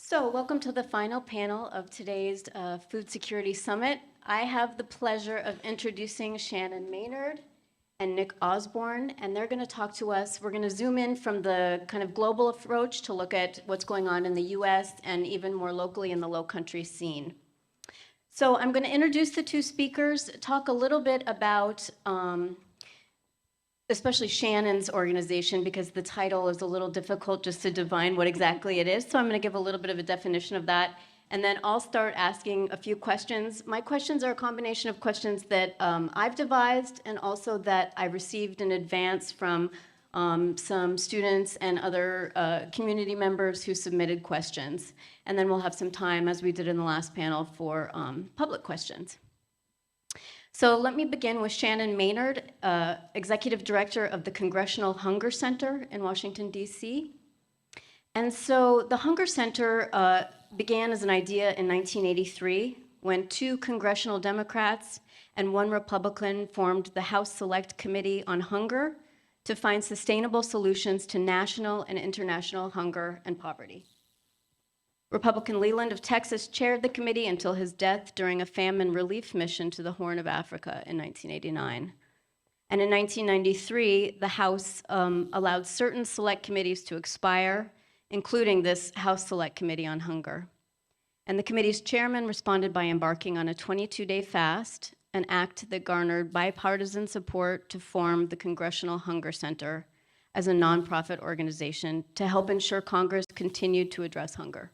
So, welcome to the final panel of today's Food Security Summit. I have the pleasure of introducing Shannon Maynard and Nick Osborne, and they're going to talk to us. We're going to zoom in from the kind of global approach to look at what's going on in the US and even more locally in the Lowcountry scene. So, I'm going to introduce the two speakers, talk a little bit about especially Shannon's organization, because the title is a little difficult just to divine what exactly it is. So I'm going to give a little bit of a definition of that. And then I'll start asking a few questions. My questions are a combination of questions that I've devised and also that I received in advance from some students and other community members who submitted questions. And then we'll have some time, as we did in the last panel, for public questions. So let me begin with Shannon Maynard, Executive Director of the Congressional Hunger Center in Washington, D.C. And so the Hunger Center began as an idea in 1983 when two congressional Democrats and one Republican formed the House Select Committee on Hunger to find sustainable solutions to national and international hunger and poverty. Republican Leland of Texas chaired the committee until his death during a famine relief mission to the Horn of Africa in 1989. And in 1993, the House allowed certain select committees to expire, including this House Select Committee on Hunger. And the committee's chairman responded by embarking on a 22-day fast, an act that garnered bipartisan support to form the Congressional Hunger Center as a nonprofit organization to help ensure Congress continued to address hunger.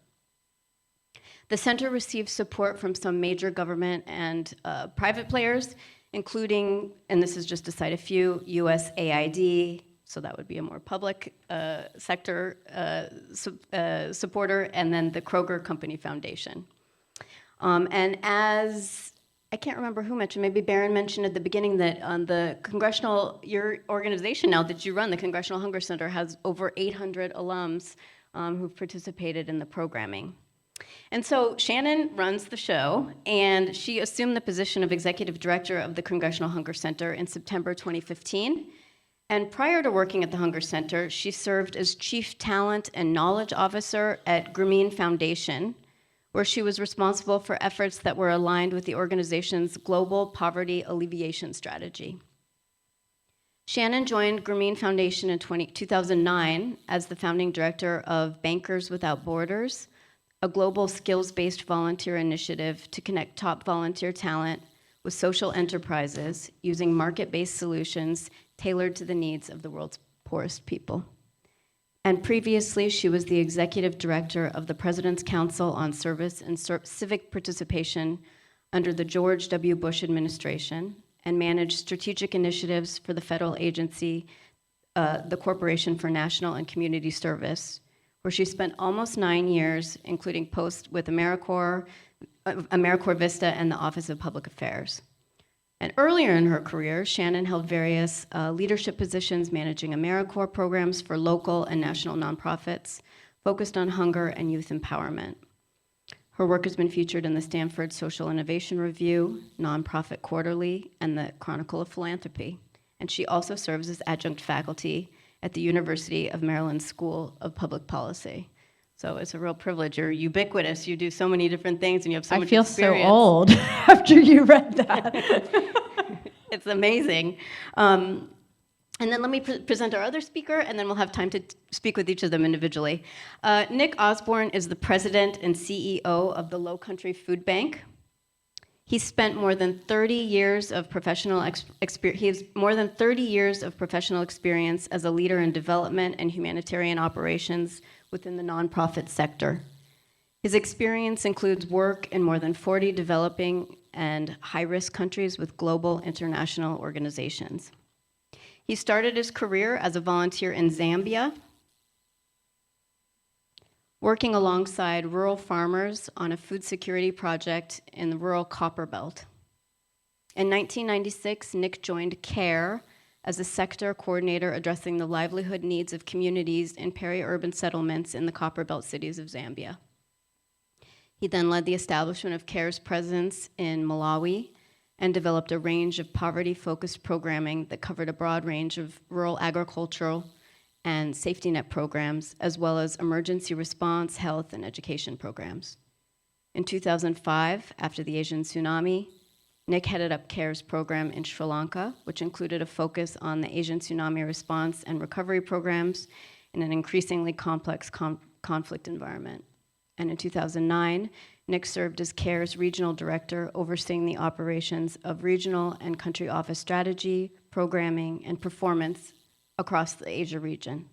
The center received support from some major government and private players, including, and this is just to cite a few, USAID, so that would be a more public sector supporter, and then the Kroger Company Foundation. And as, I can't remember who mentioned, maybe Barron mentioned at the beginning that your organization now that you run, the Congressional Hunger Center, has over 800 alums who've participated in the programming. And so Shannon runs the show, and she assumed the position of Executive Director of the Congressional Hunger Center in September 2015. And prior to working at the Hunger Center, she served as Chief Talent and Knowledge Officer at Grameen Foundation, where she was responsible for efforts that were aligned with the organization's global poverty alleviation strategy. Shannon joined Grameen Foundation in 2009 as the founding director of Bankers Without Borders, a global skills-based volunteer initiative to connect top volunteer talent with social enterprises using market-based solutions tailored to the needs of the world's poorest people. And previously, she was the executive director of the President's Council on Service and Civic Participation under the George W. Bush administration and managed strategic initiatives for the federal agency, the Corporation for National and Community Service, where she spent almost 9 years, including posts with AmeriCorps Vista, and the Office of Public Affairs. And earlier in her career, Shannon held various leadership positions managing AmeriCorps programs for local and national nonprofits focused on hunger and youth empowerment. Her work has been featured in the Stanford Social Innovation Review, Nonprofit Quarterly, and the Chronicle of Philanthropy. And she also serves as adjunct faculty at the University of Maryland School of Public Policy. So it's a real privilege. You're ubiquitous. You do so many different things, and you have so much experience. I feel so old after you read that. It's amazing. And then let me present our other speaker, and then we'll have time to speak with each of them individually. Nick Osborne is the president and CEO of the Lowcountry Food Bank. He's spent more than 30 years of professional experience as a leader in development and humanitarian operations within the nonprofit sector. His experience includes work in more than 40 developing and high-risk countries with global international organizations. He started his career as a volunteer in Zambia, working alongside rural farmers on a food security project in the rural Copper Belt. In 1996, Nick joined CARE as a sector coordinator addressing the livelihood needs of communities in peri-urban settlements in the Copper Belt cities of Zambia. He then led the establishment of CARE's presence in Malawi and developed a range of poverty-focused programming that covered a broad range of rural agricultural and safety net programs, as well as emergency response, health, and education programs. In 2005, after the Asian tsunami, Nick headed up CARE's program in Sri Lanka, which included a focus on the Asian tsunami response and recovery programs in an increasingly complex conflict environment. And in 2009, Nick served as CARE's regional director, overseeing the operations of regional and country office strategy, programming, and performance across the Asia region.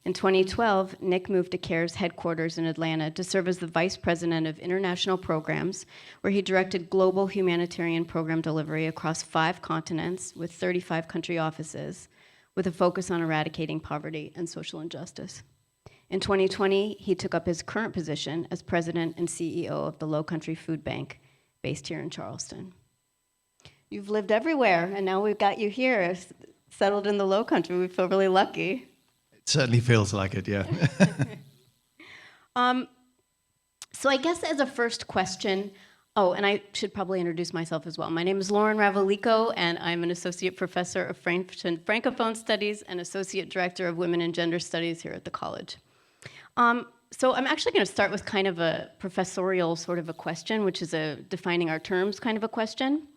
In 2012, Nick moved to CARE's headquarters in Atlanta to serve as the Vice President of International Programs, where he directed global humanitarian program delivery across 5 continents with 35 country offices, with a focus on eradicating poverty and social injustice. In 2020, he took up his current position as President and CEO of the Lowcountry Food Bank, based here in Charleston. You've lived everywhere, and now we've got you here, settled in the Lowcountry. We feel really lucky. It certainly feels like it, yeah. So I guess as a first question, oh, and I should probably introduce myself as well. My name is Lauren Ravalico, and I'm an associate professor of French and Francophone Studies and associate director of Women and Gender Studies here at the college. So I'm actually going to start with kind of a professorial sort of a question, which is a defining our terms kind of a question,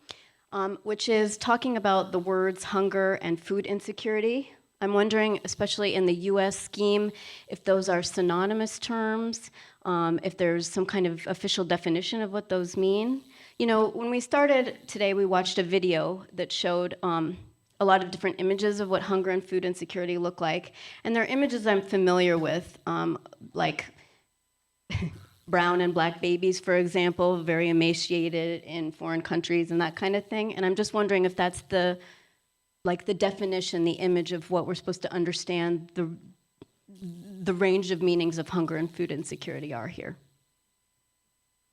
which is talking about the words hunger and food insecurity. I'm wondering, especially in the US scheme, if those are synonymous terms, if there's some kind of official definition of what those mean. You know, when we started today, we watched a video that showed a lot of different images of what hunger and food insecurity look like. And they're images I'm familiar with, like brown and black babies, for example, very emaciated in foreign countries and that kind of thing. And I'm just wondering if that's the definition, the image of what we're supposed to understand the range of meanings of hunger and food insecurity are here.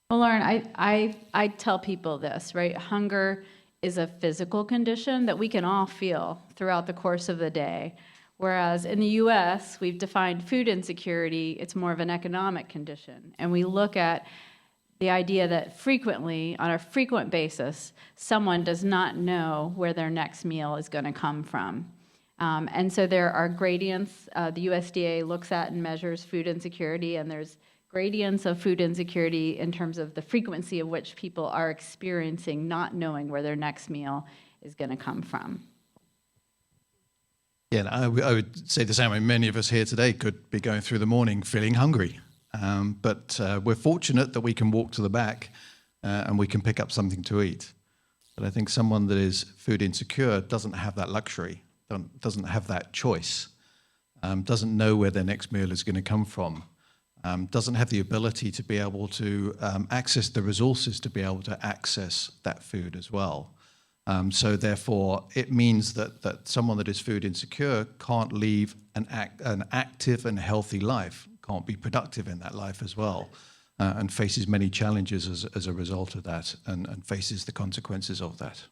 Well, Lauren, I tell people this, right? Hunger is a physical condition that we can all feel throughout the course of the day. Whereas in the US, we've defined food insecurity, it's more of an economic condition. And we look at the idea that frequently, on a frequent basis, someone does not know where their next meal is going to come from. And so there are gradients. The USDA looks at and measures food insecurity, and there's gradients of food insecurity in terms of the frequency of which people are experiencing not knowing where their next meal is going to come from. Yeah, I would say the same. I mean, many of us here today could be going through the morning feeling hungry. But we're fortunate that we can walk to the back and we can pick up something to eat. But I think someone that is food insecure doesn't have that luxury, doesn't have that choice, doesn't know where their next meal is going to come from, doesn't have the ability to be able to access the resources to be able to access that food as well. So therefore, it means that someone that is food insecure can't live an active and healthy life, can't be productive in that life as well, and faces many challenges as a result of that, and faces the consequences of that.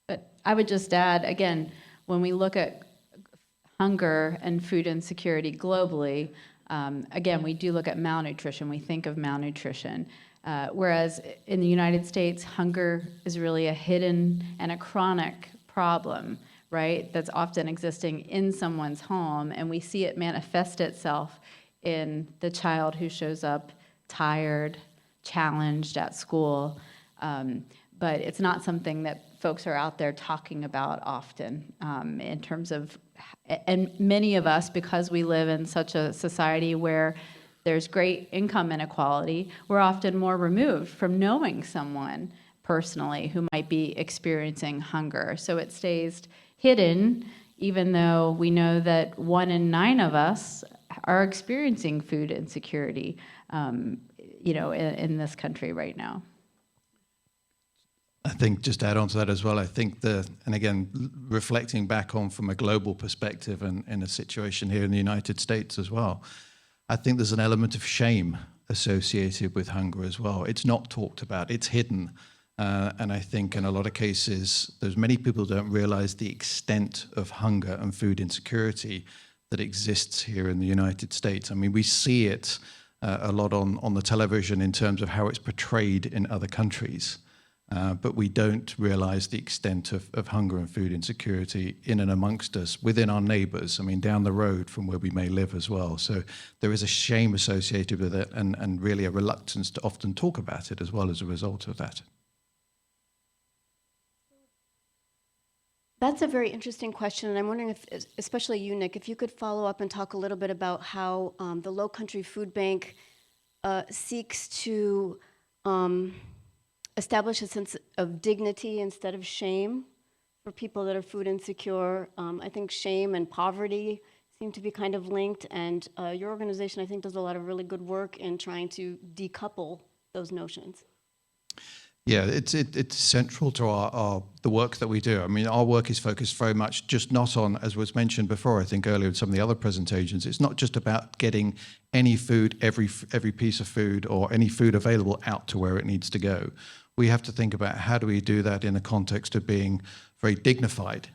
But I would just add, again, when we look at hunger and food insecurity globally, again, we do look at malnutrition. We think of malnutrition. Whereas in the United States, hunger is really a hidden and a chronic problem, right? That's often existing in someone's home, and we see it manifest itself in the child who shows up tired, challenged at school. But it's not something that folks are out there talking about often in terms of, and many of us, because we live in such a society where there's great income inequality, we're often more removed from knowing someone personally who might be experiencing hunger. So it stays hidden, even though we know that 1 in 9 of us are experiencing food insecurity, in this country right now. I think just to add on to that as well, I think and again, reflecting back on from a global perspective and in a situation here in the United States as well, I think there's an element of shame associated with hunger as well. It's not talked about, it's hidden. And I think in a lot of cases, there's many people who don't realize the extent of hunger and food insecurity that exists here in the United States. I mean, we see it a lot on the television in terms of how it's portrayed in other countries. But we don't realize the extent of hunger and food insecurity in and amongst us, within our neighbors, I mean, down the road from where we may live as well. So there is a shame associated with it and really a reluctance to often talk about it as well as a result of that. That's a very interesting question, and I'm wondering if, especially you, Nick, if you could follow up and talk a little bit about how the Lowcountry Food Bank seeks to establish a sense of dignity instead of shame for people that are food insecure. I think shame and poverty seem to be kind of linked, and your organization, I think, does a lot of really good work in trying to decouple those notions. Yeah, it's central to the work that we do. I mean, our work is focused very much just not on, as was mentioned before, I think earlier in some of the other presentations, it's not just about getting any food, every piece of food or any food available out to where it needs to go. We have to think about how do we do that in a context of being very dignified,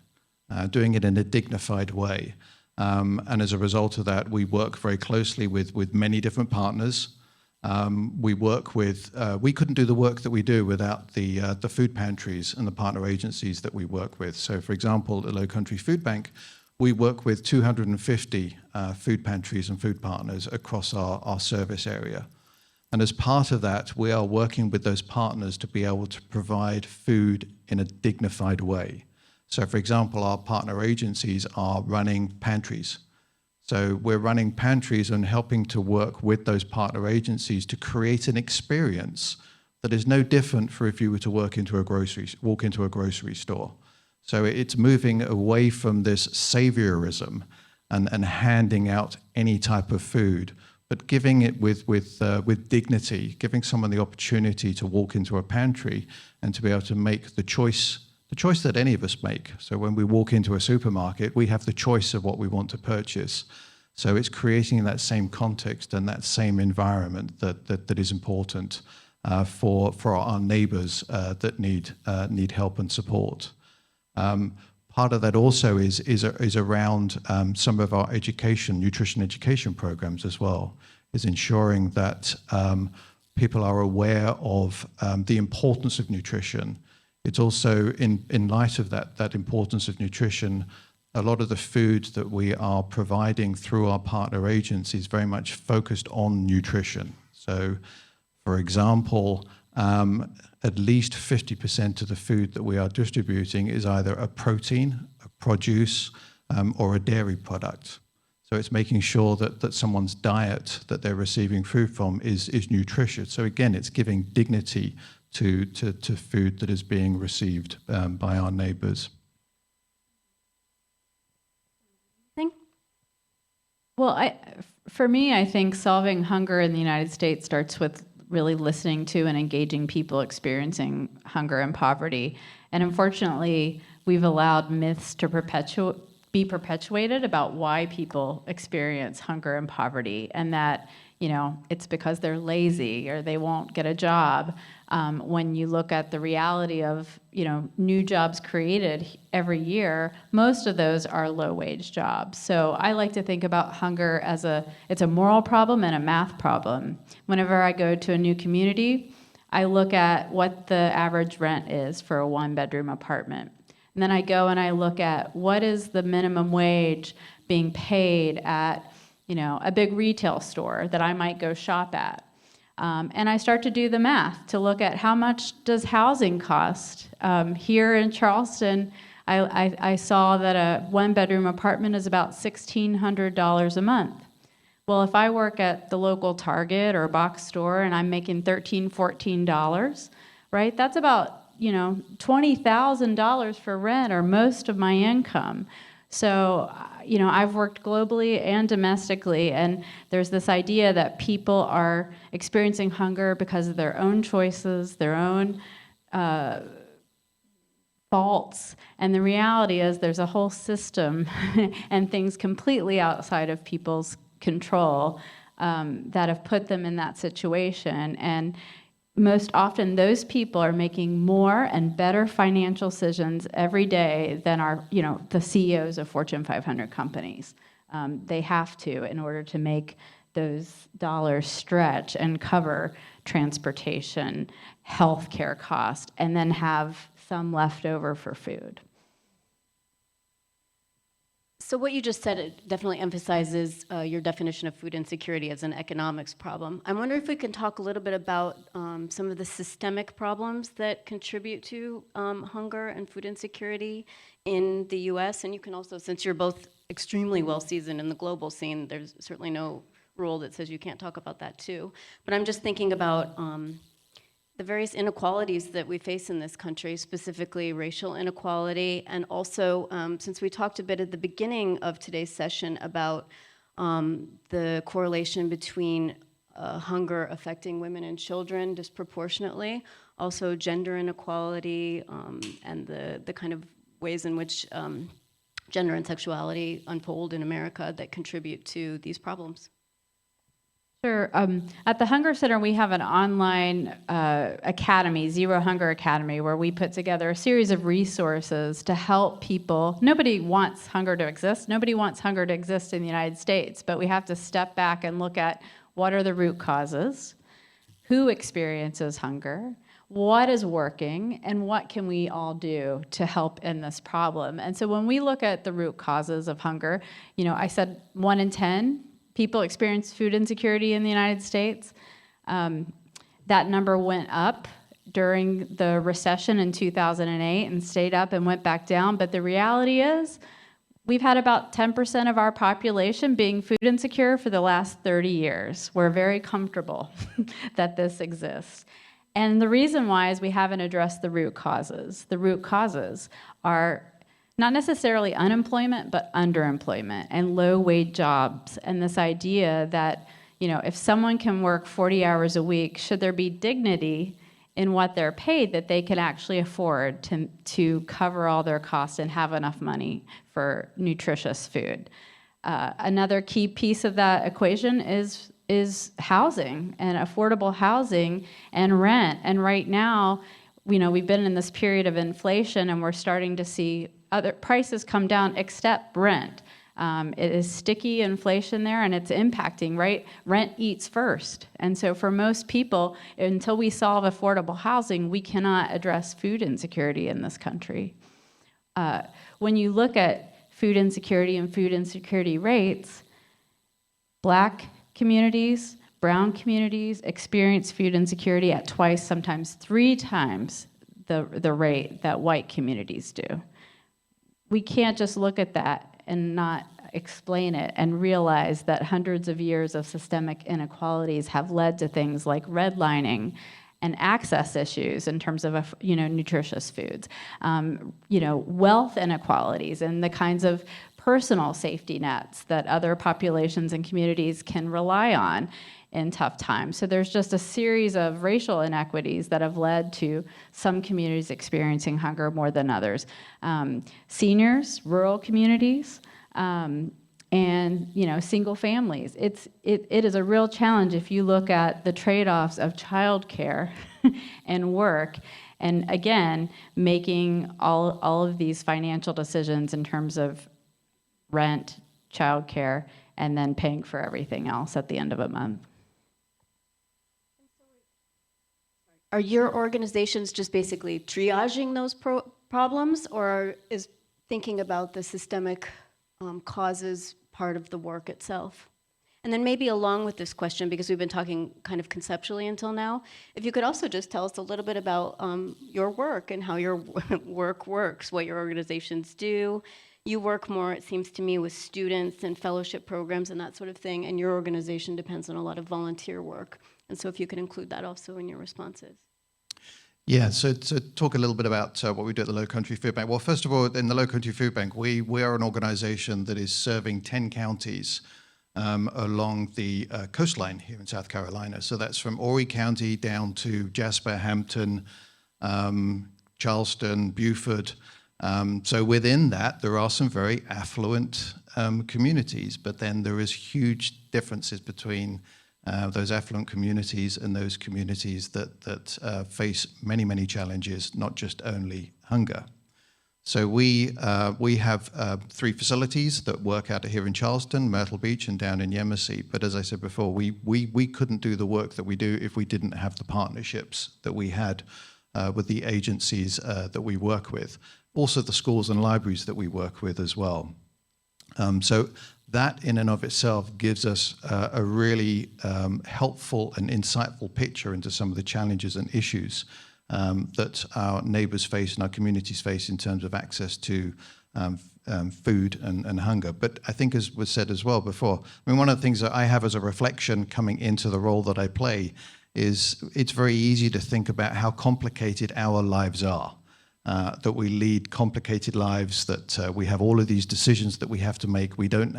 doing it in a dignified way. And as a result of that, we work very closely with many different partners. We work with, we couldn't do the work that we do without the food pantries and the partner agencies that we work with. So for example, at Lowcountry Food Bank, we work with 250 food pantries and food partners across our service area. And as part of that, we are working with those partners to be able to provide food in a dignified way. So for example, our partner agencies are running pantries. So we're running pantries and helping to work with those partner agencies to create an experience that is no different for if you were to walk into a grocery store. So it's moving away from this saviorism and handing out any type of food, but giving it with dignity, giving someone the opportunity to walk into a pantry and to be able to make the choice that any of us make. So when we walk into a supermarket, we have the choice of what we want to purchase. So it's creating that same context and that same environment that is important for our neighbors that need help and support. Part of that also is around some of our nutrition education programs as well, is ensuring that people are aware of the importance of nutrition. It's also, in light of that importance of nutrition, a lot of the food that we are providing through our partner agencies is very much focused on nutrition. So, for example, at least 50% of the food that we are distributing is either a protein, a produce, or a dairy product. So it's making sure that someone's diet that they're receiving food from is nutritious. So again, it's giving dignity to food that is being received by our neighbors. Well, for me, I think solving hunger in the United States starts with really listening to and engaging people experiencing hunger and poverty. And unfortunately, we've allowed myths to be perpetuated about why people experience hunger and poverty, and that, it's because they're lazy or they won't get a job. When you look at the reality of, new jobs created every year, most of those are low-wage jobs. So I like to think about hunger as it's a moral problem and a math problem. Whenever I go to a new community, I look at what the average rent is for a one-bedroom apartment. And then I go and I look at what is the minimum wage being paid at, a big retail store that I might go shop at. And I start to do the math to look at how much does housing cost. Here in Charleston, I saw that a one-bedroom apartment is about $1,600 a month. Well, if I work at the local Target or box store and I'm making $13, $14, right, that's about $20,000 for rent or most of my income. So, I've worked globally and domestically, and there's this idea that people are experiencing hunger because of their own choices, their own faults. And the reality is there's a whole system and things completely outside of people's control that have put them in that situation. And most often those people are making more and better financial decisions every day than the CEOs of Fortune 500 companies. They have to in order to make those dollars stretch and cover transportation, healthcare cost, and then have some left over for food. So what you just said, it definitely emphasizes your definition of food insecurity as an economics problem. I wonder if we can talk a little bit about some of the systemic problems that contribute to hunger and food insecurity in the US. And you can also, since you're both extremely well seasoned in the global scene, there's certainly no rule that says you can't talk about that too. But I'm just thinking about the various inequalities that we face in this country, specifically racial inequality, and also, since we talked a bit at the beginning of today's session about the correlation between hunger affecting women and children disproportionately, also gender inequality, and the kind of ways in which gender and sexuality unfold in America that contribute to these problems. Sure. At the Hunger Center, we have an online academy, Zero Hunger Academy, where we put together a series of resources to help people. Nobody wants hunger to exist. Nobody wants hunger to exist in the United States, but we have to step back and look at what are the root causes, who experiences hunger, what is working, and what can we all do to help end this problem. And so when we look at the root causes of hunger, I said 1 in 10 people experience food insecurity in the United States. That number went up during the recession in 2008 and stayed up and went back down. But the reality is we've had about 10% of our population being food insecure for the last 30 years. We're very comfortable that this exists. And the reason why is we haven't addressed the root causes. The root causes are not necessarily unemployment, but underemployment and low-wage jobs. And this idea that, if someone can work 40 hours a week, should there be dignity in what they're paid that they can actually afford to cover all their costs and have enough money for nutritious food? Another key piece of that equation is housing and affordable housing and rent. And right now, we've been in this period of inflation and we're starting to see other prices come down except rent. It is sticky inflation there and it's impacting, right? Rent eats first. And so for most people, until we solve affordable housing, we cannot address food insecurity in this country. When you look at food insecurity and food insecurity rates, Black communities, brown communities experience food insecurity at twice, sometimes 3 times the rate that white communities do. We can't just look at that and not explain it and realize that hundreds of years of systemic inequalities have led to things like redlining and access issues in terms of nutritious foods, wealth inequalities and the kinds of personal safety nets that other populations and communities can rely on in tough times. So there's just a series of racial inequities that have led to some communities experiencing hunger more than others. Seniors, rural communities, and single families. It is a real challenge if you look at the trade-offs of childcare and work, and again, making all of these financial decisions in terms of rent, childcare, and then paying for everything else at the end of a month. Are your organizations just basically triaging those problems, or is thinking about the systemic causes part of the work itself? And then maybe along with this question, because we've been talking kind of conceptually until now, if you could also just tell us a little bit about your work and how your work works, what your organizations do. You work more, it seems to me, with students and fellowship programs and that sort of thing, and your organization depends on a lot of volunteer work. And so if you could include that also in your responses. Yeah, so to talk a little bit about what we do at the Lowcountry Food Bank. Well, first of all, in the Lowcountry Food Bank, we are an organization that is serving 10 counties along the coastline here in South Carolina. So that's from Horry County down to Jasper, Hampton, Charleston, Beaufort. So within that, there are some very affluent communities, but then there is huge differences between those affluent communities and those communities that face many, many challenges, not just only hunger. So we have 3 facilities that work out of here in Charleston, Myrtle Beach, and down in Yemassee. But as I said before, we couldn't do the work that we do if we didn't have the partnerships that we had with the agencies that we work with. Also the schools and libraries that we work with as well. So that in and of itself gives us a really helpful and insightful picture into some of the challenges and issues that our neighbors face and our communities face in terms of access to food and hunger. But I think, as was said as well before, I mean, one of the things that I have as a reflection coming into the role that I play is it's very easy to think about how complicated our lives are. That we lead complicated lives, that we have all of these decisions that we have to make. We don't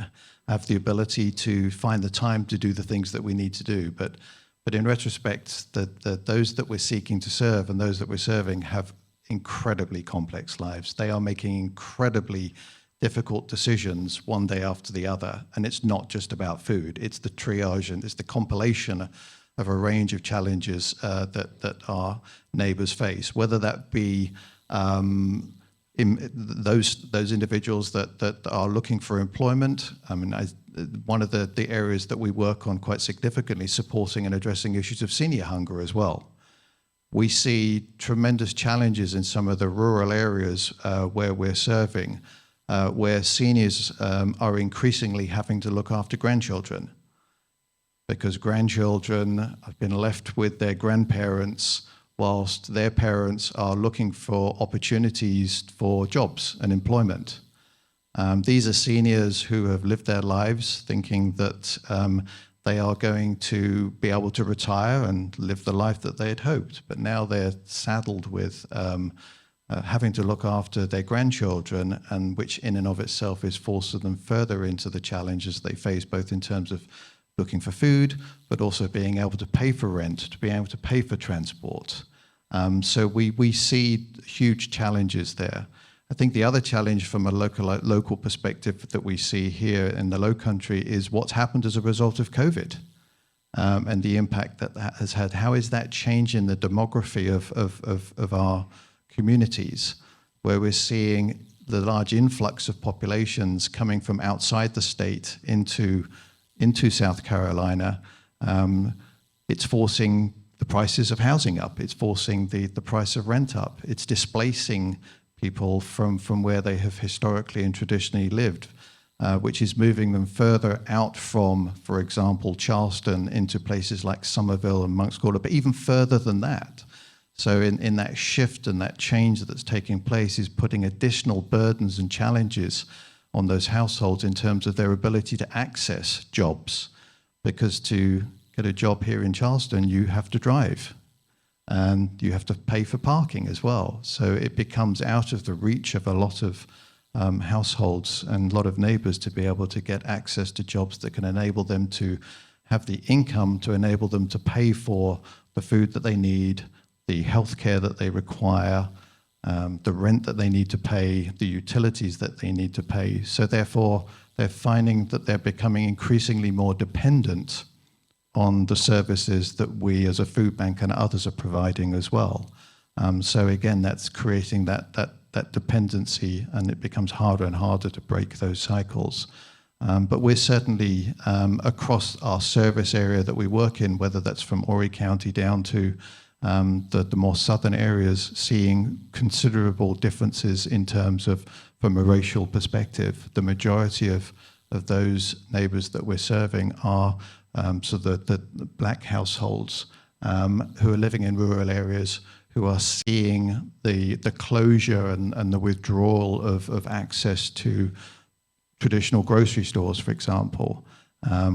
have the ability to find the time to do the things that we need to do. But in retrospect, those that we're seeking to serve and those that we're serving have incredibly complex lives. They are making incredibly difficult decisions one day after the other. And it's not just about food. It's the triage and it's the compilation of a range of challenges that our neighbors face, whether that be those individuals that are looking for employment. I mean, one of the areas that we work on quite significantly, supporting and addressing issues of senior hunger as well. We see tremendous challenges in some of the rural areas where we're serving, where seniors are increasingly having to look after grandchildren, because grandchildren have been left with their grandparents whilst their parents are looking for opportunities for jobs and employment. These are seniors who have lived their lives thinking that they are going to be able to retire and live the life that they had hoped, but now they're saddled with having to look after their grandchildren, and which in and of itself is forcing them further into the challenges they face, both in terms of looking for food, but also being able to pay for rent, to be able to pay for transport. So we see huge challenges there. I think the other challenge from a local perspective that we see here in the Lowcountry is what's happened as a result of COVID and the impact that has had. How is that changing the demography of our communities, where we're seeing the large influx of populations coming from outside the state into South Carolina? It's forcing the prices of housing up. It's forcing the price of rent up. It's displacing people from where they have historically and traditionally lived, which is moving them further out from, for example, Charleston into places like Somerville and Monk's Corner, but even further than that. So in that shift and that change that's taking place is putting additional burdens and challenges on those households in terms of their ability to access jobs, because to get a job here in Charleston, you have to drive. And you have to pay for parking as well. So it becomes out of the reach of a lot of households and a lot of neighbors to be able to get access to jobs that can enable them to have the income to enable them to pay for the food that they need, the healthcare that they require, the rent that they need to pay, the utilities that they need to pay. So therefore, they're finding that they're becoming increasingly more dependent on the services that we as a food bank and others are providing as well. So again, that's creating that dependency, and it becomes harder and harder to break those cycles. But we're certainly across our service area that we work in, whether that's from Horry County down to the more southern areas, seeing considerable differences in terms of, from a racial perspective. The majority of those neighbors that we're serving are so the black households who are living in rural areas, who are seeing the closure and the withdrawal of access to traditional grocery stores, for example,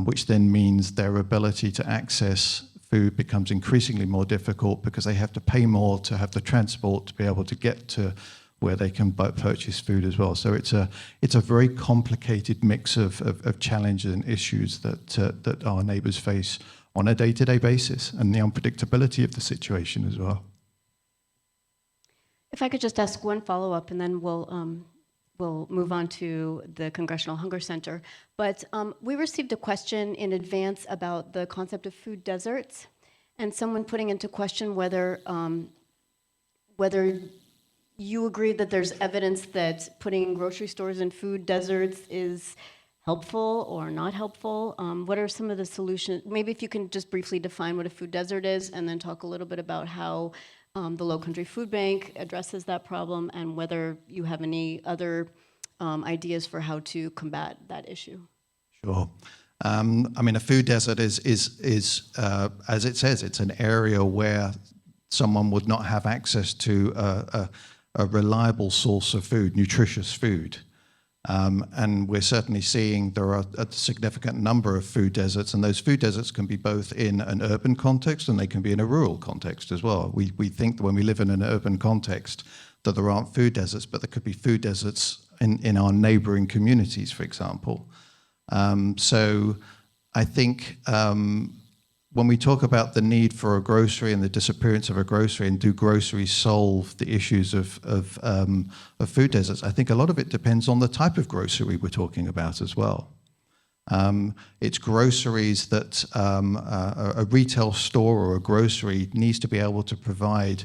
which then means their ability to access food becomes increasingly more difficult because they have to pay more to have the transport to be able to get to where they can purchase food as well. So it's a very complicated mix of challenges and issues that our neighbours face on a day-to-day basis, and the unpredictability of the situation as well. If I could just ask one follow-up, and then we'll move on to the Congressional Hunger Center. But we received a question in advance about the concept of food deserts, and someone putting into question whether you agree that there's evidence that putting grocery stores in food deserts is helpful or not helpful? What are some of the solutions? Maybe if you can just briefly define what a food desert is, and then talk a little bit about how the Lowcountry Food Bank addresses that problem, and whether you have any other ideas for how to combat that issue. Sure. I mean, a food desert is as it says, it's an area where someone would not have access to a reliable source of food, nutritious food. And we're certainly seeing there are a significant number of food deserts, and those food deserts can be both in an urban context and they can be in a rural context as well. We think that when we live in an urban context that there aren't food deserts, but there could be food deserts in our neighboring communities, for example. So I think when we talk about the need for a grocery and the disappearance of a grocery, and do groceries solve the issues of food deserts, I think a lot of it depends on the type of grocery we're talking about as well. It's groceries that a retail store or a grocery needs to be able to provide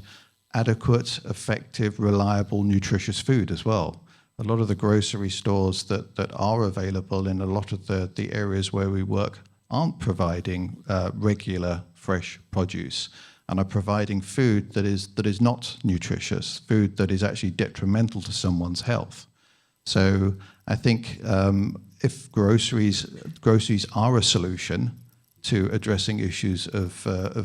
adequate, effective, reliable, nutritious food as well. A lot of the grocery stores that are available in a lot of the areas where we work aren't providing regular fresh produce, and are providing food that is not nutritious, food that is actually detrimental to someone's health. So I think if groceries are a solution to addressing issues of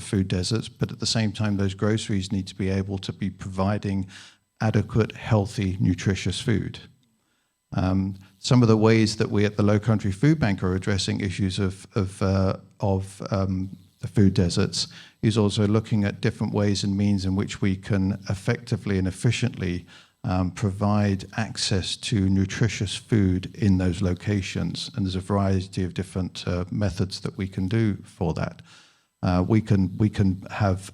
food deserts, but at the same time those groceries need to be able to be providing adequate, healthy, nutritious food. Some of the ways that we at the Lowcountry Food Bank are addressing issues of the food deserts is also looking at different ways and means in which we can effectively and efficiently provide access to nutritious food in those locations. And there's a variety of different methods that we can do for that. We can have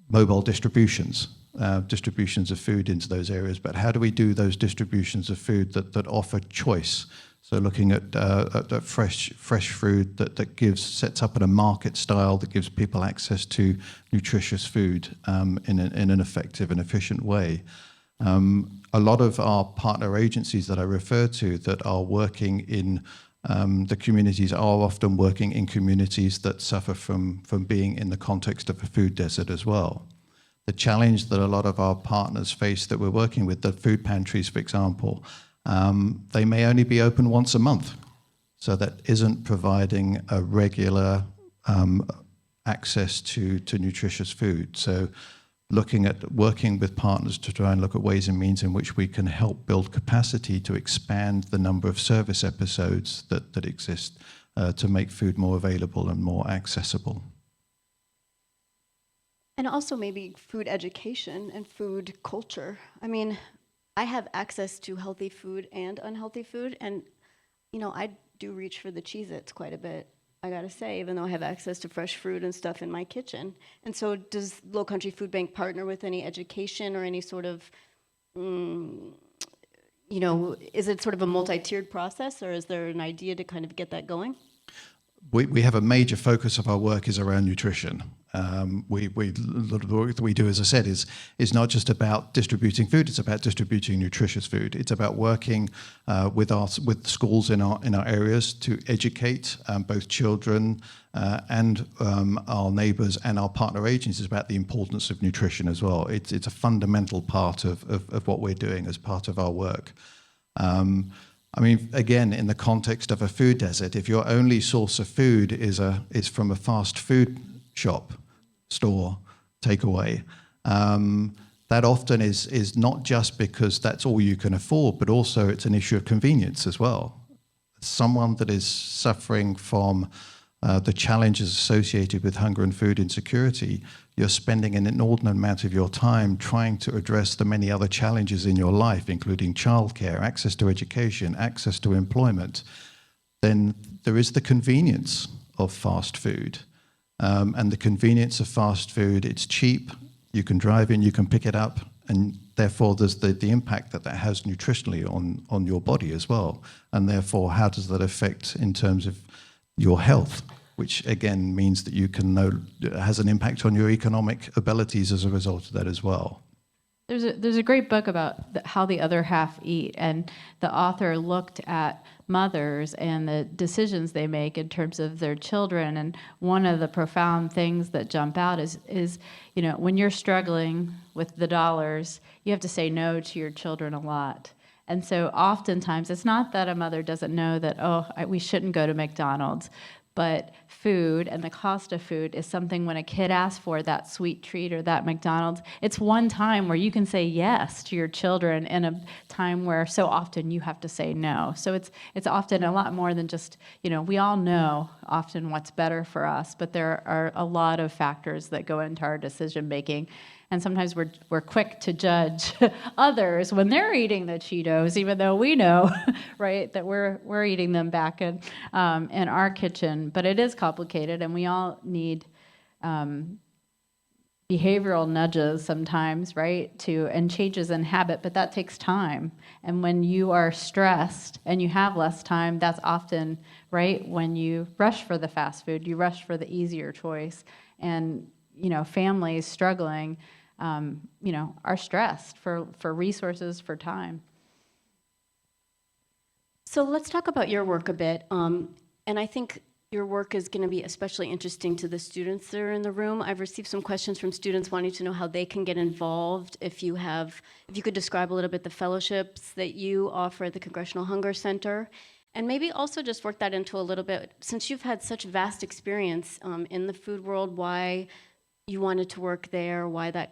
mobile distributions of food into those areas, but how do we do those distributions of food that offer choice? So looking at fresh food that sets up in a market style that gives people access to nutritious food in an effective and efficient way. A lot of our partner agencies that I refer to that are working in the communities are often working in communities that suffer from being in the context of a food desert as well. The challenge that a lot of our partners face that we're working with, the food pantries, for example, they may only be open once a month. So that isn't providing a regular access to nutritious food. So looking at working with partners to try and look at ways and means in which we can help build capacity to expand the number of service episodes that exist to make food more available and more accessible. And also maybe food education and food culture. I mean, I have access to healthy food and unhealthy food, and I do reach for the Cheez-Its quite a bit, I gotta say, even though I have access to fresh fruit and stuff in my kitchen. And so does Lowcountry Food Bank partner with any education or any sort of, is it sort of a multi-tiered process, or is there an idea to kind of get that going? We have a major focus of our work is around nutrition. The work that we do, as I said, is not just about distributing food. It's about distributing nutritious food. It's about working with schools in our areas to educate both children and our neighbours and our partner agencies about the importance of nutrition as well. It's a fundamental part of what we're doing as part of our work. I mean, again, in the context of a food desert, if your only source of food is from a fast food store, takeaway, that often is not just because that's all you can afford, but also it's an issue of convenience as well. Someone that is suffering from the challenges associated with hunger and food insecurity, you're spending an inordinate amount of your time trying to address the many other challenges in your life, including childcare, access to education, access to employment. Then there is the convenience of fast food. And the convenience of fast food, it's cheap, you can drive in, you can pick it up, and therefore there's the impact that has nutritionally on your body as well. And therefore, how does that affect in terms of your health, which again means that it has an impact on your economic abilities as a result of that as well. There's a great book about how the other half eat, and the author looked at mothers and the decisions they make in terms of their children. And one of the profound things that jump out is when you're struggling with the dollars, you have to say no to your children a lot. And so oftentimes it's not that a mother doesn't know that, we shouldn't go to McDonald's, but food and the cost of food is something when a kid asks for that sweet treat or that McDonald's, it's one time where you can say yes to your children in a time where so often you have to say no. So it's often a lot more than just, we all know often what's better for us, but there are a lot of factors that go into our decision making. And sometimes we're quick to judge others when they're eating the Cheetos, even though we know, right, that we're eating them back in our kitchen. But it is complicated, and we all need behavioral nudges sometimes, right, and changes in habit. But that takes time. And when you are stressed and you have less time, that's often right when you rush for the fast food, you rush for the easier choice, and families struggling, are stressed for resources, for time. So let's talk about your work a bit. And I think your work is going to be especially interesting to the students that are in the room. I've received some questions from students wanting to know how they can get involved. If you could describe a little bit the fellowships that you offer at the Congressional Hunger Center. And maybe also just work that into a little bit, since you've had such vast experience in the food world, why you wanted to work there, why that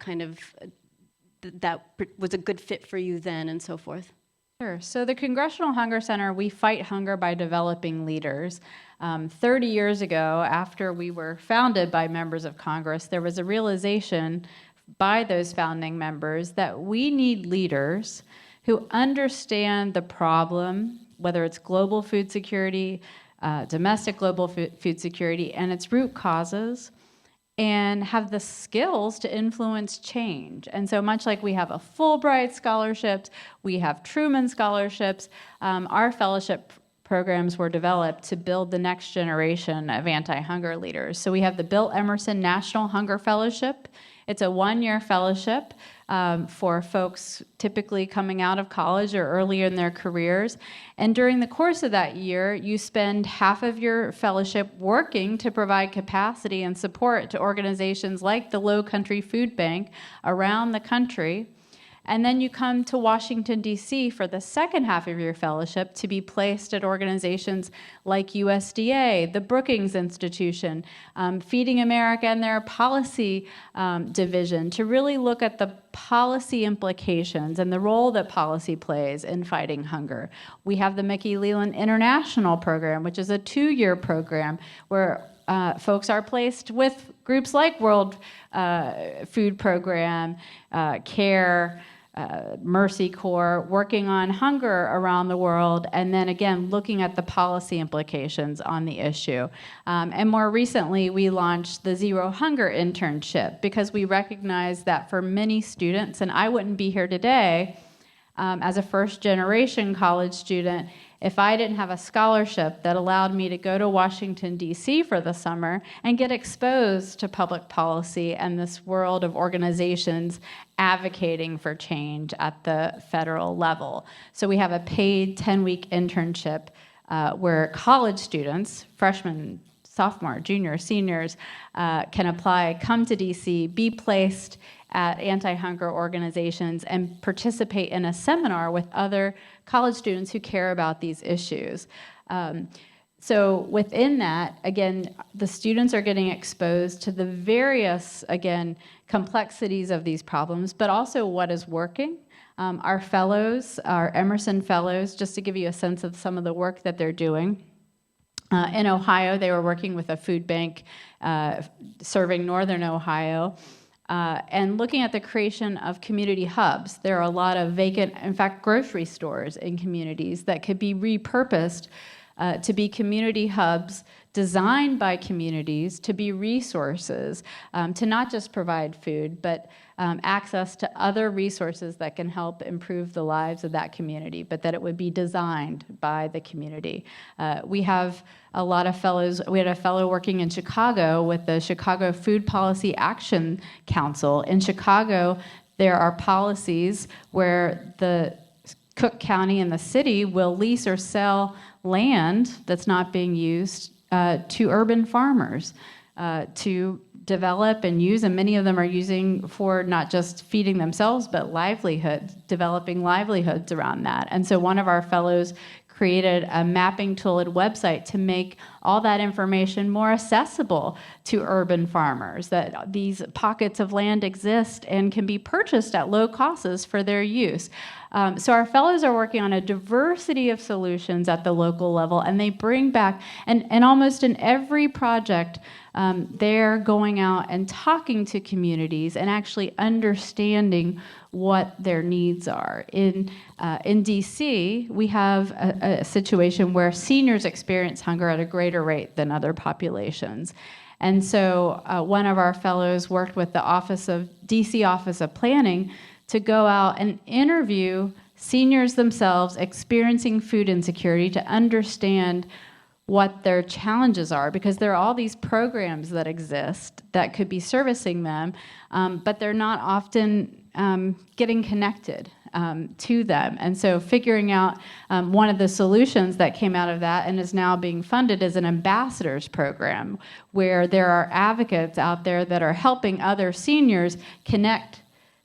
that was a good fit for you then, and so forth. Sure. So the Congressional Hunger Center, we fight hunger by developing leaders. 30 years ago, after we were founded by members of Congress, there was a realization by those founding members that we need leaders who understand the problem, whether it's global food security, domestic global food security, and its root causes, and have the skills to influence change. And so much like we have a Fulbright scholarships, we have Truman scholarships, our fellowship programs were developed to build the next generation of anti-hunger leaders. So we have the Bill Emerson National Hunger Fellowship. It's a one-year fellowship for folks typically coming out of college or earlier in their careers. And during the course of that year, you spend half of your fellowship working to provide capacity and support to organizations like the Lowcountry Food Bank around the country. And then you come to Washington, D.C. for the second half of your fellowship to be placed at organizations like USDA, the Brookings Institution, Feeding America and their policy division, to really look at the policy implications and the role that policy plays in fighting hunger. We have the Mickey Leland International Program, which is a 2-year program where folks are placed with groups like World Food Program, CARE, Mercy Corps, working on hunger around the world, and then again looking at the policy implications on the issue. And more recently, we launched the Zero Hunger Internship because we recognize that for many students, and I wouldn't be here today as a first-generation college student if I didn't have a scholarship that allowed me to go to Washington, D.C. for the summer and get exposed to public policy and this world of organizations advocating for change at the federal level. So we have a paid 10-week internship where college students, freshmen, sophomore, junior, seniors, can apply, come to D.C., be placed at anti-hunger organizations, and participate in a seminar with other college students who care about these issues. So within that, again, the students are getting exposed to the various, again, complexities of these problems, but also what is working. Our fellows, our Emerson fellows, just to give you a sense of some of the work that they're doing. In Ohio, they were working with a food bank serving northern Ohio, and looking at the creation of community hubs. There are a lot of vacant, in fact, grocery stores in communities that could be repurposed to be community hubs designed by communities to be resources, to not just provide food, but access to other resources that can help improve the lives of that community, but that it would be designed by the community. We have a lot of fellows. We had a fellow working in Chicago with the Chicago Food Policy Action Council. In Chicago, there are policies where the Cook County and the city will lease or sell land that's not being used to urban farmers to develop and use, and many of them are using for not just feeding themselves, but livelihoods, developing livelihoods around that. And so one of our fellows created a mapping tool and website to make all that information more accessible to urban farmers, that these pockets of land exist and can be purchased at low costs for their use. So our fellows are working on a diversity of solutions at the local level, and they bring back, and almost in every project, they're going out and talking to communities and actually understanding what their needs are. In DC, we have a situation where seniors experience hunger at a greater rate than other populations. And so one of our fellows worked with the DC Office of Planning to go out and interview seniors themselves experiencing food insecurity to understand what their challenges are, because there are all these programs that exist that could be servicing them, but they're not often getting connected to them. And so figuring out one of the solutions that came out of that and is now being funded is an ambassadors program, where there are advocates out there that are helping other seniors connect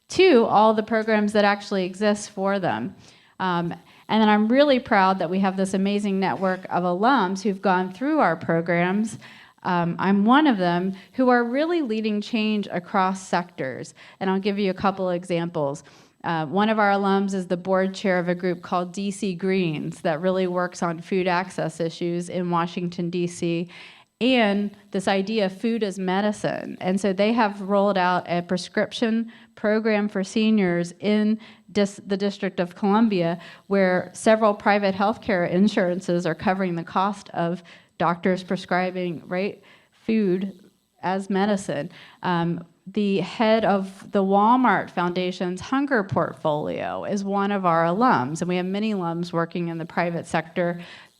to all the programs that actually exist for them. And then I'm really proud that we have this amazing network of alums who've gone through our programs. I'm one of them, who are really leading change across sectors. And I'll give you a couple of examples. One of our alums is the board chair of a group called DC Greens that really works on food access issues in Washington, DC, and this idea of food as medicine. And so they have rolled out a prescription program for seniors in the District of Columbia, where several private healthcare insurances are covering the cost of doctors prescribing food as medicine. The head of the Walmart Foundation's hunger portfolio is one of our alums, and we have many alums working in the private sector,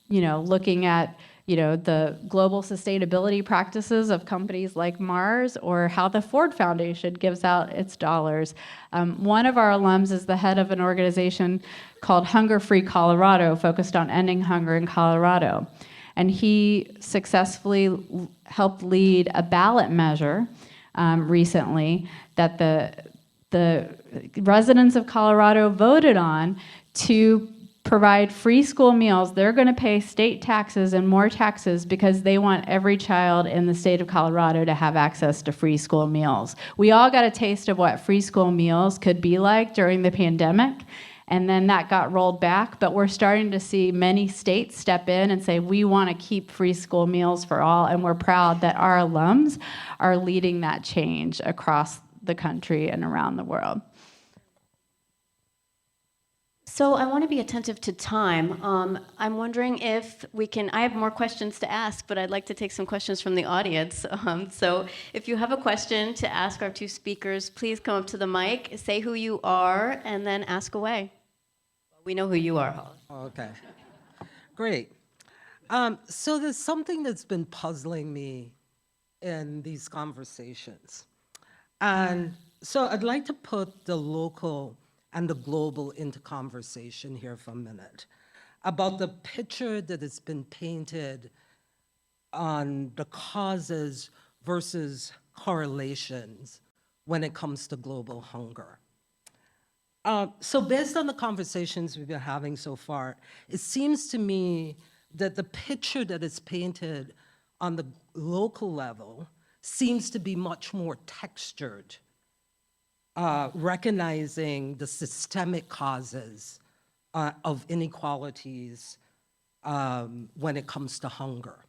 looking at the global sustainability practices of companies like Mars, or how the Ford Foundation gives out its dollars. One of our alums is the head of an organization called Hunger Free Colorado, focused on ending hunger in Colorado. And he successfully helped lead a ballot measure recently that the residents of Colorado voted on to provide free school meals. They're going to pay state taxes and more taxes because they want every child in the state of Colorado to have access to free school meals. We all got a taste of what free school meals could be like during the pandemic, and then that got rolled back, but we're starting to see many states step in and say, we want to keep free school meals for all, and we're proud that our alums are leading that change across the country and around the world. So I want to be attentive to time. I'm wondering if we can, I have more questions to ask, but I'd like to take some questions from the audience. So if you have a question to ask our two speakers, please come up to the mic, say who you are, and then ask away. We know who you are, Hollis. Okay, great. So there's something that's been puzzling me in these conversations. And so I'd like to put the local and the global into conversation here for a minute about the picture that has been painted on the causes versus correlations when it comes to global hunger. So based on the conversations we've been having so far, it seems to me that the picture that is painted on the local level seems to be much more textured, recognizing the systemic causes of inequalities when it comes to hunger.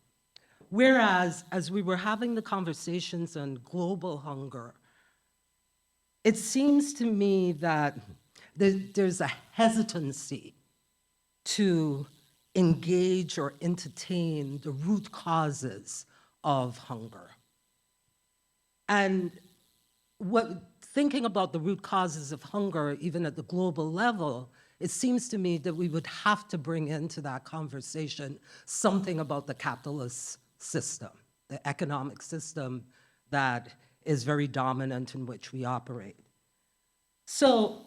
Whereas, as we were having the conversations on global hunger, it seems to me that there's a hesitancy to engage or entertain the root causes of hunger. And thinking about the root causes of hunger, even at the global level, it seems to me that we would have to bring into that conversation something about the capitalist system, the economic system that is very dominant in which we operate. So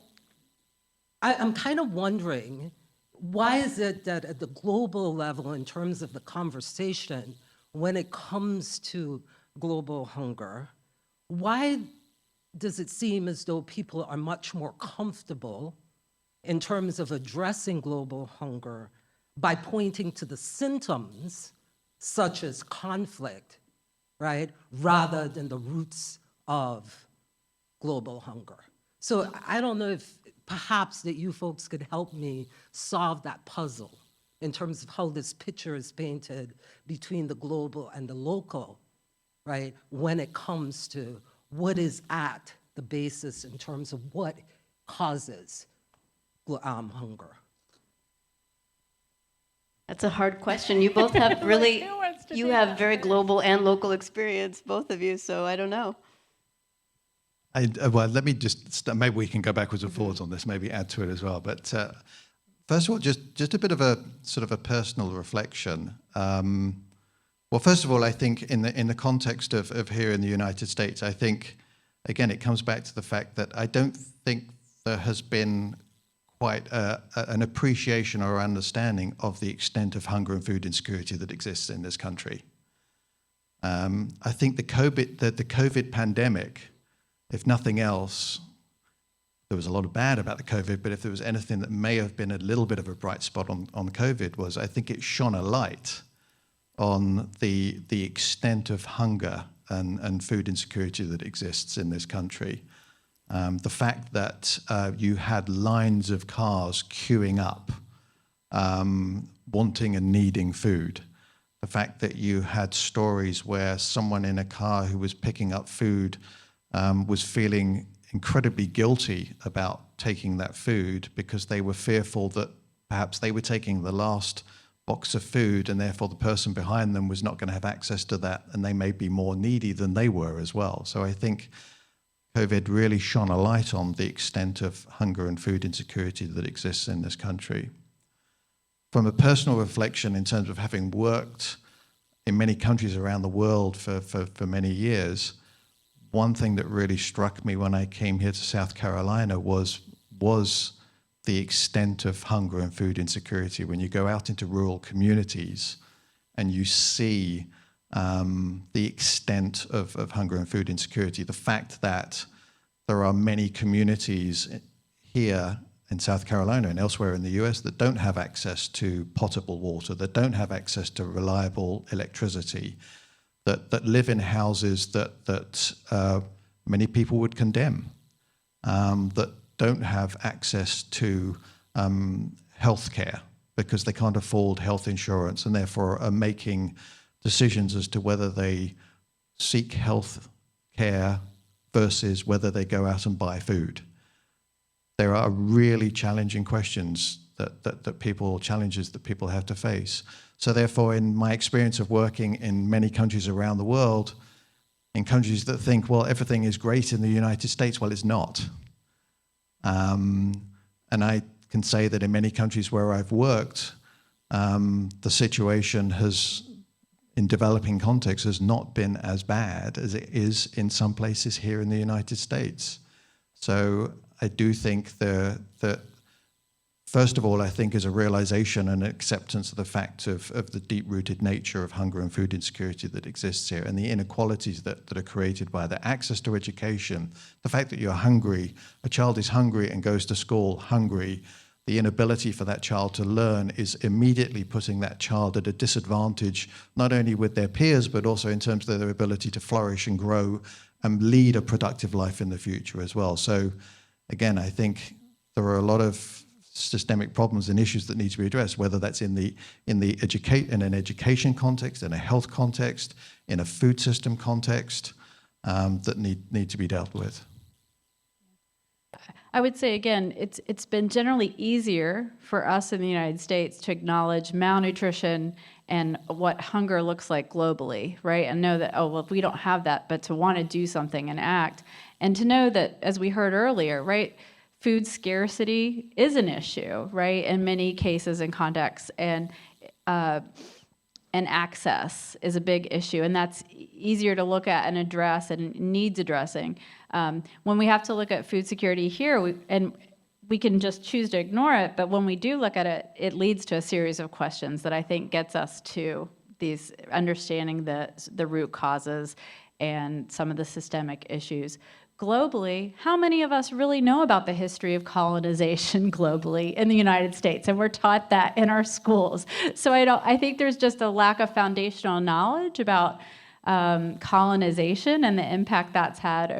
I'm kind of wondering, why is it that at the global level, in terms of the conversation, when it comes to global hunger, why does it seem as though people are much more comfortable in terms of addressing global hunger by pointing to the symptoms, such as conflict, right, rather than the roots of global hunger? So I don't know if perhaps that you folks could help me solve that puzzle in terms of how this picture is painted between the global and the local, right, when it comes to what is at the basis in terms of what causes hunger. That's a hard question. You both have really, you have very global and local experience, both of you, so I don't know. Well, let me just, maybe we can go backwards and forwards on this, maybe add to it as well. But first of all, just a bit of a sort of a personal reflection. Well, first of all, I think in the context of here in the United States, I think, again, it comes back to the fact that I don't think there has been quite an appreciation or understanding of the extent of hunger and food insecurity that exists in this country. I think the COVID pandemic, if nothing else, there was a lot of bad about the COVID, but if there was anything that may have been a little bit of a bright spot on COVID was, I think it shone a light on the extent of hunger and food insecurity that exists in this country. The fact that you had lines of cars queuing up, wanting and needing food. The fact that you had stories where someone in a car who was picking up food was feeling incredibly guilty about taking that food because they were fearful that perhaps they were taking the last box of food and therefore the person behind them was not going to have access to that and they may be more needy than they were as well. So I think COVID really shone a light on the extent of hunger and food insecurity that exists in this country. From a personal reflection in terms of having worked in many countries around the world for many years, one thing that really struck me when I came here to South Carolina was the extent of hunger and food insecurity. When you go out into rural communities and you see the extent of hunger and food insecurity, the fact that there are many communities here in South Carolina and elsewhere in the US that don't have access to potable water, that don't have access to reliable electricity, that live in houses that many people would condemn, that don't have access to health care because they can't afford health insurance and therefore are making decisions as to whether they seek health care versus whether they go out and buy food. There are really challenging questions challenges that people have to face. So therefore, in my experience of working in many countries around the world, in countries that think, well, everything is great in the United States, well, it's not. And I can say that in many countries where I've worked, the situation in developing contexts has not been as bad as it is in some places here in the United States. So I do think that first of all, I think is a realization and acceptance of the fact of the deep-rooted nature of hunger and food insecurity that exists here and the inequalities that are created by the access to education, the fact that you're hungry, a child is hungry and goes to school hungry, the inability for that child to learn is immediately putting that child at a disadvantage, not only with their peers, but also in terms of their ability to flourish and grow and lead a productive life in the future as well. So again, I think there are a lot of systemic problems and issues that need to be addressed, whether that's in an education context, in a health context, in a food system context, that need to be dealt with. I would say, again, it's been generally easier for us in the United States to acknowledge malnutrition and what hunger looks like globally, right? And know that, oh, well, if we don't have that, but to want to do something and act, and to know that, as we heard earlier, right, food scarcity is an issue, right, in many cases and contexts. And and access is a big issue, and that's easier to look at and address and needs addressing. When we have to look at food security here, we can just choose to ignore it, but when we do look at it, it leads to a series of questions that I think gets us to these understanding the root causes and some of the systemic issues. Globally, how many of us really know about the history of colonization globally in the United States? And we're taught that in our schools. So I think there's just a lack of foundational knowledge about colonization and the impact that's had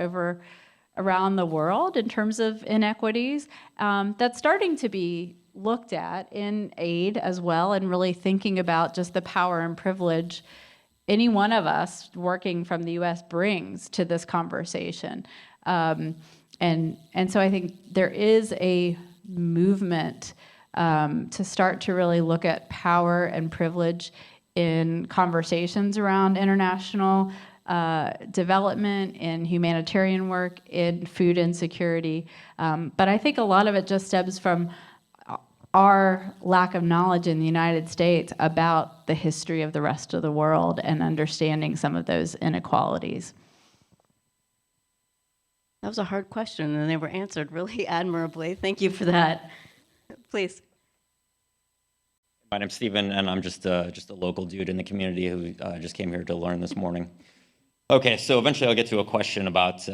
around the world in terms of inequities. That's starting to be looked at in aid as well, and really thinking about just the power and privilege any one of us working from the U.S. brings to this conversation. And so I think there is a movement to start to really look at power and privilege in conversations around international development, in humanitarian work, in food insecurity. But I think a lot of it just stems from our lack of knowledge in the United States about the history of the rest of the world and understanding some of those inequalities. That was a hard question, and they were answered really admirably. Thank you for that. Please. My name's Steven, and I'm just a local dude in the community who just came here to learn this morning. Okay, so eventually I'll get to a question about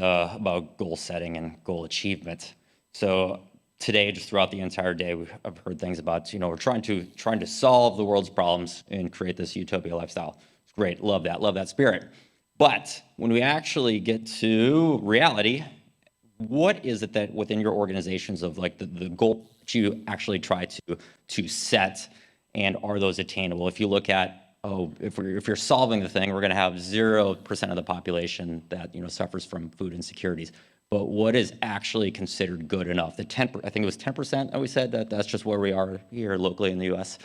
goal setting and goal achievement. So today, just throughout the entire day, I've heard things about, we're trying to solve the world's problems and create this utopia lifestyle. It's great, love that spirit. But when we actually get to reality, what is it that within your organizations of like the goal that you actually try to set, and are those attainable? If you look at, if you're solving the thing, we're going to have 0% of the population that suffers from food insecurities. But what is actually considered good enough? I think it was 10% that we said that's just where we are here locally in the U.S.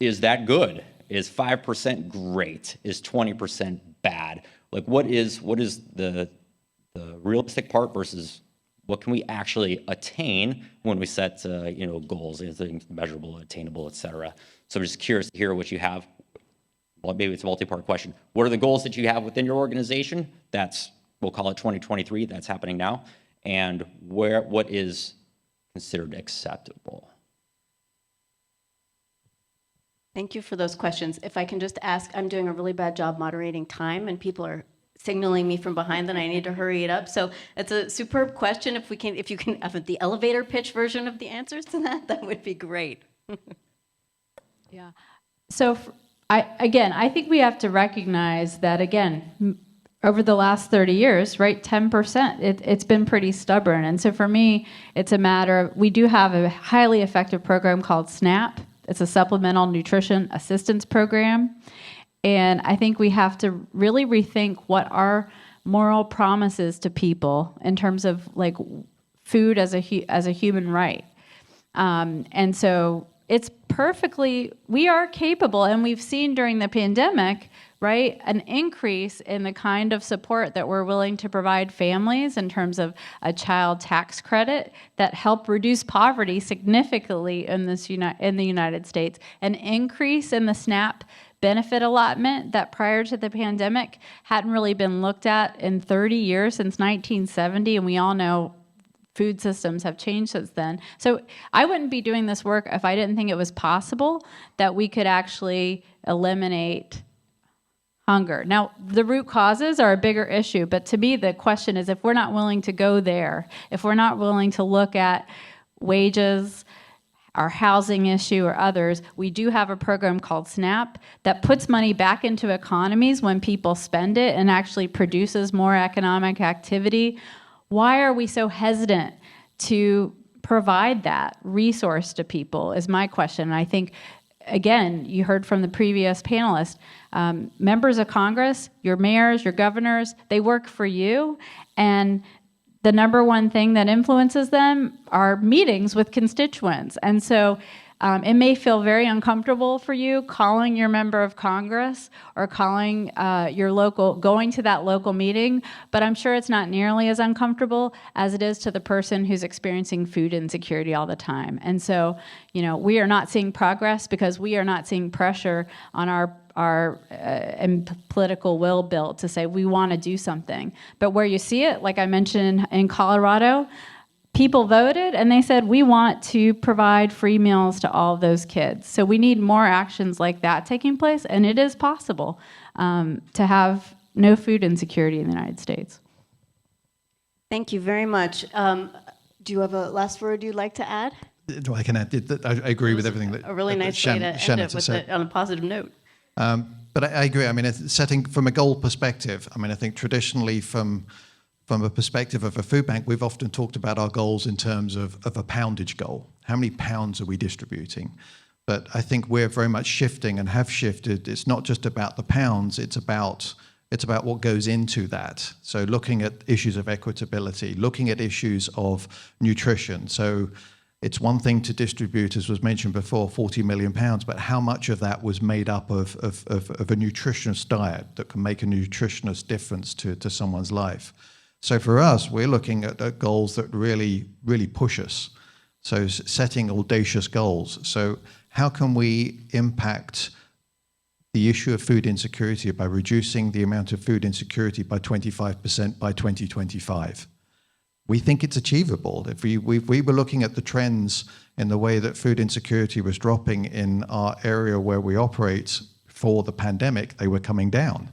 Is that good? Is 5% great? Is 20% bad? Like what is the realistic part versus what can we actually attain when we set goals, things measurable, attainable, et cetera? So I'm just curious to hear what you have. Well, maybe it's a multi-part question. What are the goals that you have within your organization? We'll call it 2023, that's happening now. And what is considered acceptable? Thank you for those questions. If I can just ask, I'm doing a really bad job moderating time, and people are signaling me from behind that I need to hurry it up. So it's a superb question. If you can have the elevator pitch version of the answers to that would be great. Yeah. So I think we have to recognize that, again, over the last 30 years, right, 10%, it's been pretty stubborn. And so for me, it's a matter of, we do have a highly effective program called SNAP. It's a supplemental nutrition assistance program. And I think we have to really rethink what our moral promise is to people in terms of like food as a human right. And so it's we are capable, and we've seen during the pandemic, right, an increase in the kind of support that we're willing to provide families in terms of a child tax credit that help reduce poverty significantly in the United States, an increase in the SNAP benefit allotment that prior to the pandemic hadn't really been looked at in 30 years, since 1970, and we all know food systems have changed since then. So I wouldn't be doing this work if I didn't think it was possible that we could actually eliminate hunger. Now, the root causes are a bigger issue, but to me, the question is, if we're not willing to go there, if we're not willing to look at wages, our housing issue, or others, we do have a program called SNAP that puts money back into economies when people spend it and actually produces more economic activity. Why are we so hesitant to provide that resource to people is my question. And I think, again, you heard from the previous panelist, members of Congress, your mayors, your governors, they work for you. And the number one thing that influences them are meetings with constituents. And so it may feel very uncomfortable for you calling your member of Congress or calling going to that local meeting, but I'm sure it's not nearly as uncomfortable as it is to the person who's experiencing food insecurity all the time. And so, we are not seeing progress because we are not seeing pressure on and political will built to say we want to do something. But where you see it, like I mentioned in Colorado, people voted and they said, we want to provide free meals to all of those kids. So we need more actions like that taking place, and it is possible to have no food insecurity in the United States. Thank you very much. Do you have a last word you'd like to add? I can add. I agree with everything that A really that nice way to end Shannon it with said. on a positive note. But I agree. I mean, setting from a goal perspective, I mean, I think traditionally from a perspective of a food bank, we've often talked about our goals in terms of a poundage goal. How many pounds are we distributing? But I think we're very much shifting and have shifted. It's not just about the pounds, it's about what goes into that. So looking at issues of equitability, looking at issues of nutrition. So it's one thing to distribute, as was mentioned before, 40 million pounds, but how much of that was made up of a nutritious diet that can make a nutritious difference to someone's life? So for us, we're looking at goals that really push us. So setting audacious goals. So how can we impact the issue of food insecurity by reducing the amount of food insecurity by 25% by 2025? We think it's achievable. If we were looking at the trends in the way that food insecurity was dropping in our area where we operate for the pandemic, they were coming down.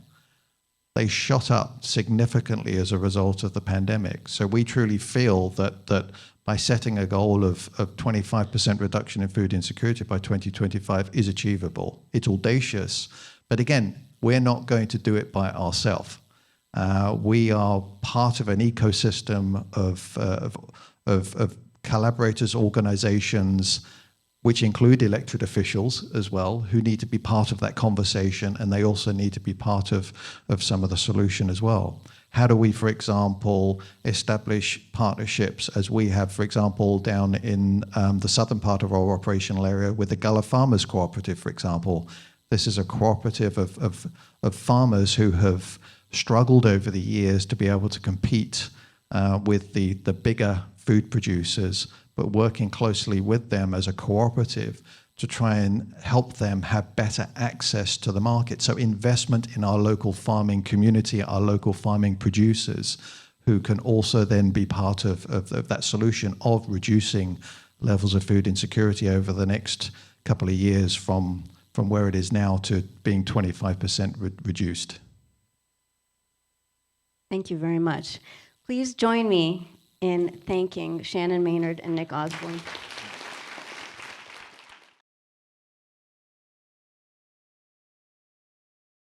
They shot up significantly as a result of the pandemic. So we truly feel that by setting a goal of 25% reduction in food insecurity by 2025 is achievable. It's audacious, but again, we're not going to do it by ourselves. We are part of an ecosystem of collaborators, organizations, which include elected officials as well, who need to be part of that conversation, and they also need to be part of some of the solution as well. How do we, for example, establish partnerships as we have, for example, down in the southern part of our operational area with the Gullah Farmers Cooperative, for example. This is a cooperative of farmers who have struggled over the years to be able to compete with the bigger food producers, but working closely with them as a cooperative to try and help them have better access to the market. So investment in our local farming community, our local farming producers, who can also then be part of that solution of reducing levels of food insecurity over the next couple of years from where it is now to being 25% reduced. Thank you very much. Please join me in thanking Shannon Maynard and Nick Osborne.